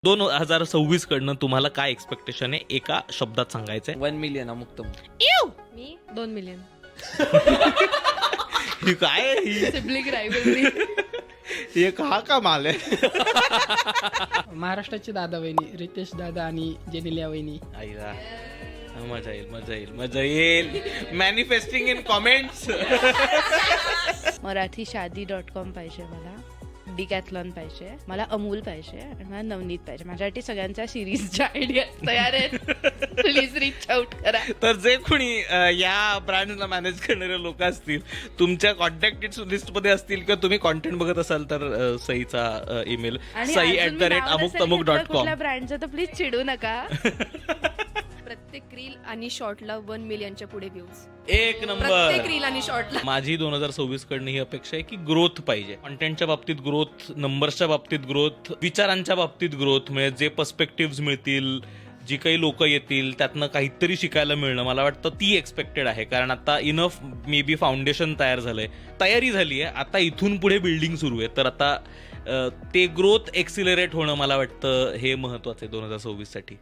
2026 कडनं तुम्हाला काय एक्सपेक्टेशन आहे एका शब्दात सांगायचंय? 1 मिलियन अमुक मी 2 मिलियन. ही काय आहे ही? Sibling rivalry. हे का माल आहे? महाराष्ट्राचे दादा वहिनी रितेश दादा आणि जेनेलिया वहिनी. आईला मजा येईल. Manifesting in comments. मराठीशादी.com पाहिजे मला. डिकॅथलॉन पाहिजे मला. अमूल पाहिजे आणि मला नवनीत पाहिजे. माझ्यासाठी सगळ्यांच्या सिरीजच्या आयडिया तयार आहेत. प्लीज रीच आउट करा. तर जे कोणी या ब्रँडला मॅनेज करणारे लोक असतील, तुमच्या कॉन्टॅक्ट लिस्ट मध्ये असतील किंवा तुम्ही कॉन्टेंट बघत असाल तर सईचा ईमेल sai@amuktamuk.com. कुठल्या ब्रँडचं तर प्लीज चिडू नका. प्रत्येक रील आणि शॉर्टला 1 मिलियनच्या पुढे व्ह्यूज. एक नंबर. प्रत्येक रील आणि शॉर्टला. माझी 2026 कडनं ही अपेक्षा आहे की ग्रोथ पाहिजे. कॉन्टेंटच्या बाबतीत ग्रोथ, नंबर्सच्या बाबतीत ग्रोथ, विचारांच्या बाबतीत ग्रोथ. म्हणजे जे पर्स्पेक्टिव्ह मिळतील, जी काही लोक येतील, त्यातनं काहीतरी शिकायला मिळणं, मला वाटतं ती एक्सपेक्टेड आहे. कारण आता इनफ मे बी फाउंडेशन तयार झालंय, तयारी झाली आहे. आता इथून पुढे बिल्डिंग सुरू आहे. तर आता ते ग्रोथ एक्सिलरेट होणं मला वाटतं हे महत्वाचं आहे 2026 साठी.